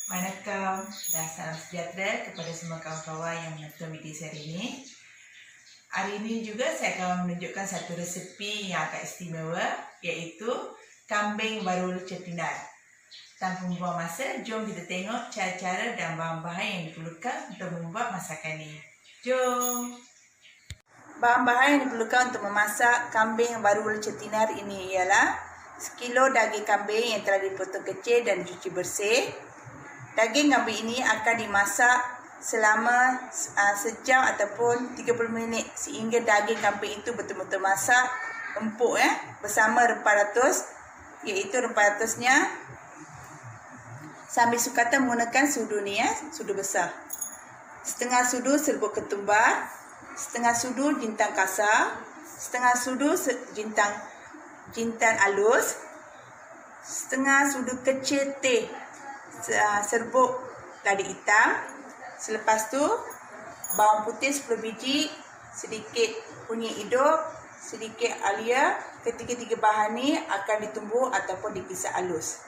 Waalaikumsalam dan salam sejahtera kepada semua kawan-kawan yang menonton video saya hari ini. Hari ini juga saya akan menunjukkan satu resepi yang agak istimewa, iaitu kambing barul cetinar. Tanpa membuang masa, jom kita tengok cara-cara dan bahan-bahan yang diperlukan untuk membuat masakan ini. Jom! Bahan-bahan yang diperlukan untuk memasak kambing barul cetinar ini ialah 1 kilo daging kambing yang telah dipotong kecil dan dicuci bersih. Daging kambing ini akan dimasak selama sejam ataupun 30 minit sehingga daging kambing itu betul-betul masak empuk bersama rempah ratus, iaitu rempah ratusnya sambil sukatan menggunakan sudu ni sudu besar. Setengah sudu serbuk ketumbar, setengah sudu jintan kasar, setengah sudu jintan halus, setengah sudu kecil teh serbuk lada hitam. Selepas tu bawang putih 10 biji, sedikit kunyit hidup, sedikit halia. Ketiga-tiga bahan ni akan ditumbuk ataupun dipisah halus.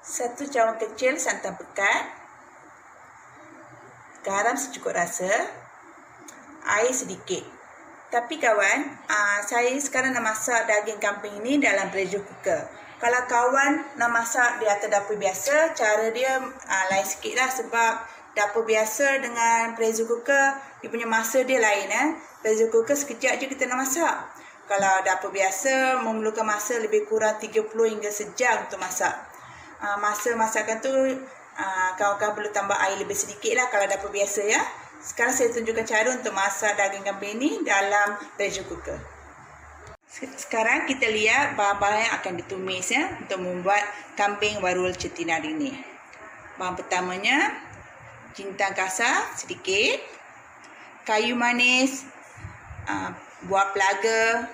1 cawan kecil santan pekat, garam secukup rasa, air sedikit. Tapi kawan, saya sekarang nak masak daging kambing ini dalam pressure cooker. Kalau kawan nak masak di atas dapur biasa, cara dia lain sikit lah, sebab dapur biasa dengan pressure cooker, dia punya masa dia lain. Pressure cooker sekejap je kita nak masak. Kalau dapur biasa memerlukan masa lebih kurang 30 hingga sejam untuk masak. Masa masakan tu kawan-kawan perlu tambah air lebih sedikit lah kalau dapur biasa ya. Sekarang saya tunjukkan cara untuk masak daging kambing ini dalam pressure cooker. Sekarang kita lihat bahan-bahan yang akan ditumis untuk membuat kambing barul cetinar ini. Bahan pertamanya jintan kasar sedikit, kayu manis, buah pelaga,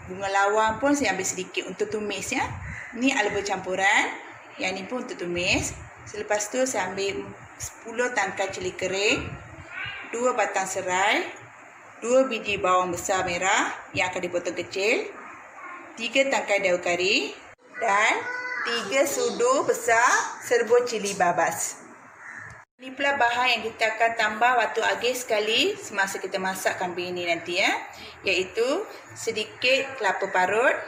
bunga lawang pun saya ambil sedikit untuk tumis ya. Ni alba campuran, yang ni pun untuk tumis. Selepas tu saya ambil 10 tangkai cili kering, 2 batang serai, 2 biji bawang besar merah yang akan dipotong kecil, 3 tangkai daun kari dan 3 sudu besar serbuk cili babas. Ini pula bahan yang kita akan tambah waktu akhir sekali semasa kita masak kambing ini nanti iaitu sedikit kelapa parut,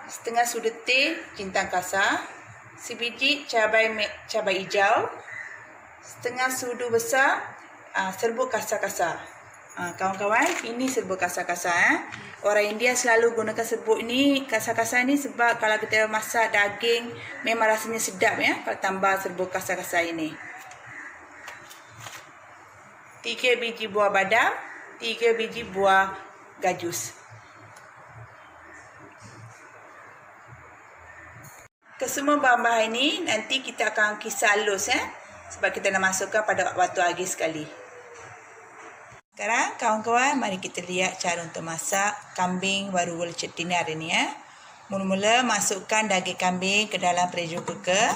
setengah sudu teh jintan kasar, sebiji cabai hijau, setengah sudu besar serbuk kasar-kasar. Kawan-kawan, ini serbuk kasar-kasar. Orang India selalu gunakan serbuk ini, kasar-kasar ni, sebab kalau kita masak daging memang rasanya sedap kalau tambah serbuk kasar-kasar ini. 3 biji buah badam, 3 biji buah gajus. Kesemua bahan-bahan ini nanti kita akan kisar halus sebab kita nak masukkan pada waktu akhir sekali. Sekarang kawan-kawan, mari kita lihat cara untuk masak kambing barul cetinar ini Mula-mula masukkan daging kambing ke dalam pressure cooker.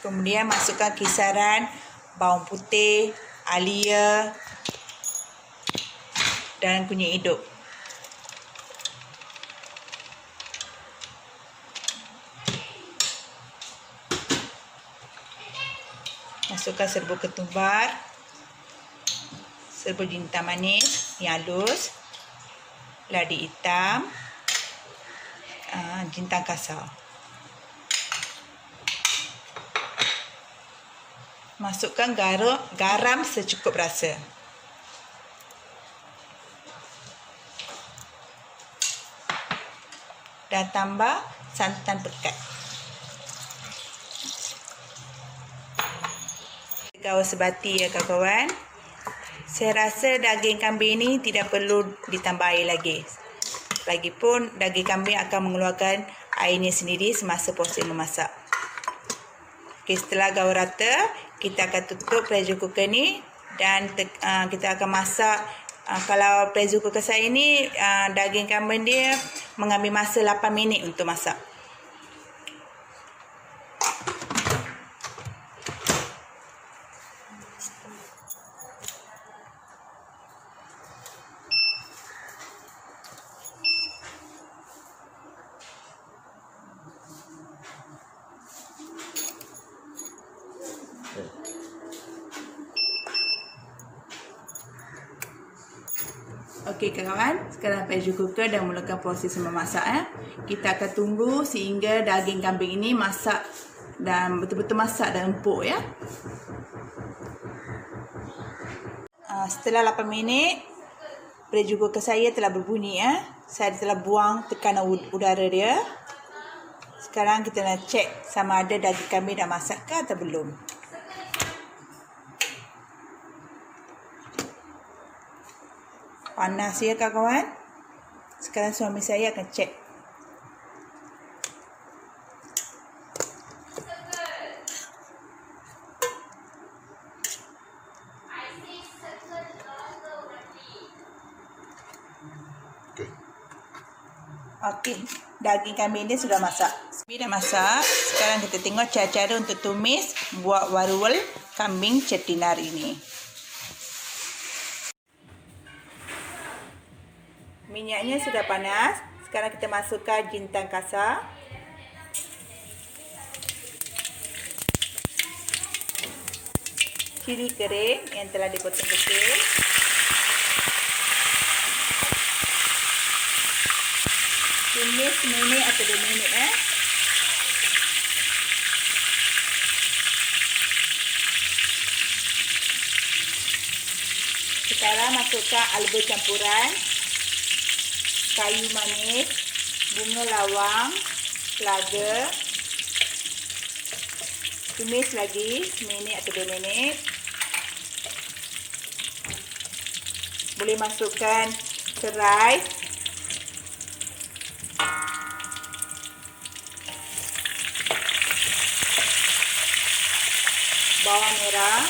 Kemudian masukkan kisaran bawang putih, halia dan kunyit hidup. Masukkan serbuk ketumbar, serbuk jintan manis yang halus, lada hitam, jintan kasar. Masukkan garam secukup rasa. Dan tambah santan pekat. Gaul sebati kawan-kawan. Saya rasa daging kambing ini tidak perlu ditambah air lagi. Lagipun daging kambing akan mengeluarkan airnya sendiri semasa proses memasak. Okey, setelah gaul rata, kita akan tutup pressure cooker ni dan kita akan masak. Kalau pressure cooker saya ini daging kambing dia mengambil masa 8 minit untuk masak. Okey kawan, sekarang pressure cooker dah mulakan proses memasak ya. Kita akan tunggu sehingga daging kambing ini masak dan betul-betul masak dan empuk ya. Setelah 8 minit, pressure cooker saya telah berbunyi ya. Saya telah buang tekanan udara dia. Sekarang kita nak cek sama ada daging kambing dah masak ke atau belum. Panas ya kawan-kawan. Sekarang suami saya akan cek. Okey, daging kambing dia sudah masak. Dah masak. Sekarang kita tengok cara-cara untuk tumis buat warwel kambing cetinar ini. Minyaknya sudah panas. Sekarang kita masukkan jintan kasar. Cili kering yang telah dipotong kecil. Tumis seminit atau 2 minit . Sekarang masukkan alga campuran, kayu manis, bunga lawang, lada. Tumis lagi seminit atau 2 minit. Boleh masukkan serai, bawang merah,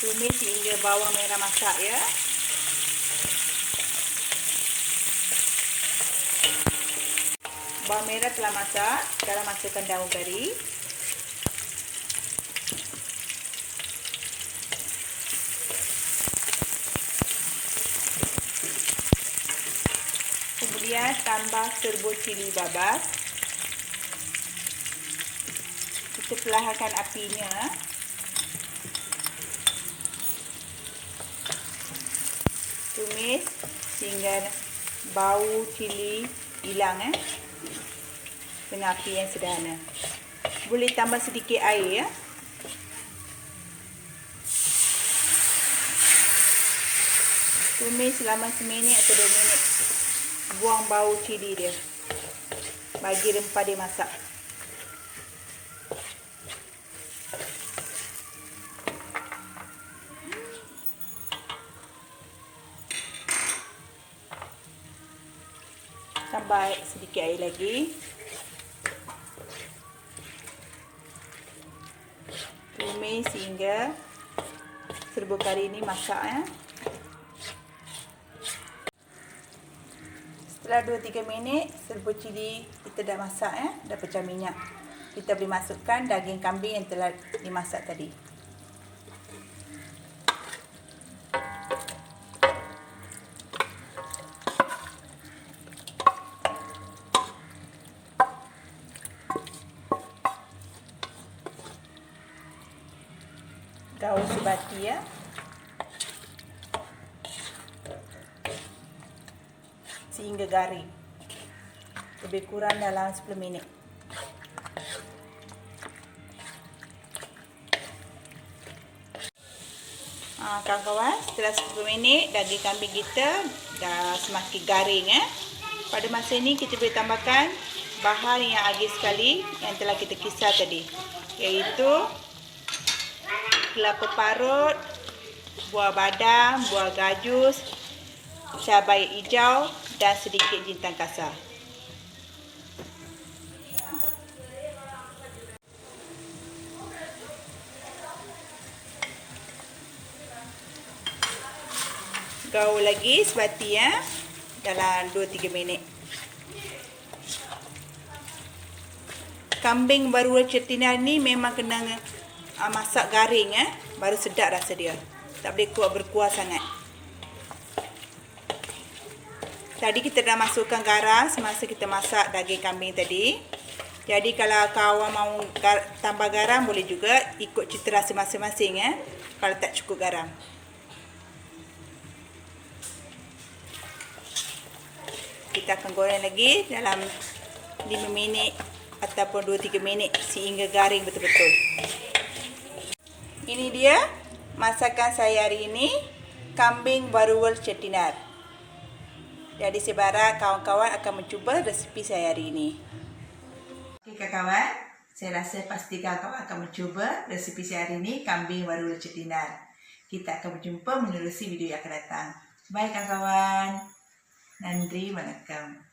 tumis hingga bawang merah masak ya. Bawang merah telah masak. Sekarang masukkan daun kari. Kemudian tambah serbuk cili babas. Kita perlahankan apinya. Tumis sehingga bau cili hilang dengan api yang sederhana. Boleh tambah sedikit air ya. Tumis selama seminit atau 2 minit. Buang bau cili dia. Bagi rempah dia masak. Tambah sedikit air lagi. Tumis hingga serbuk kari ini masak ya. Setelah 2-3 minit, serbuk cili kita dah masak ya, dah pecah minyak. Kita boleh masukkan daging kambing yang telah dimasak tadi. Daun sebati ya. Sehingga garing. Lebih kurang dalam 10 minit. Kawan-kawan, setelah 10 minit daging kambing kita dah semakin garing ya. Pada masa ini kita boleh tambahkan bahan yang agis sekali yang telah kita kisar tadi, iaitu kelapa parut, buah badam, buah gajus, cabai hijau dan sedikit jintan kasar. Gaul lagi sebati ya, dalam 2-3 minit. Kambing baru cetinar ni memang kena masak garing baru sedap rasa dia. Tak boleh berkuah sangat. Tadi kita dah masukkan garam semasa kita masak daging kambing tadi. Jadi kalau kawan mau tambah garam boleh juga, ikut cita rasa masing-masing kalau tak cukup garam. Kita akan goreng lagi dalam 5 minit ataupun 2-3 minit sehingga garing betul-betul. Ini dia masakan saya hari ini, kambing baruwal cetinar. Jadi saya harap kawan-kawan akan mencuba resipi saya hari ini. Okey kawan, saya rasa pasti kawan-kawan akan mencuba resipi saya hari ini, kambing baruwal cetinar. Kita akan berjumpa menerusi video yang akan datang. Bye kawan-kawan. Nandri, வணக்கம்.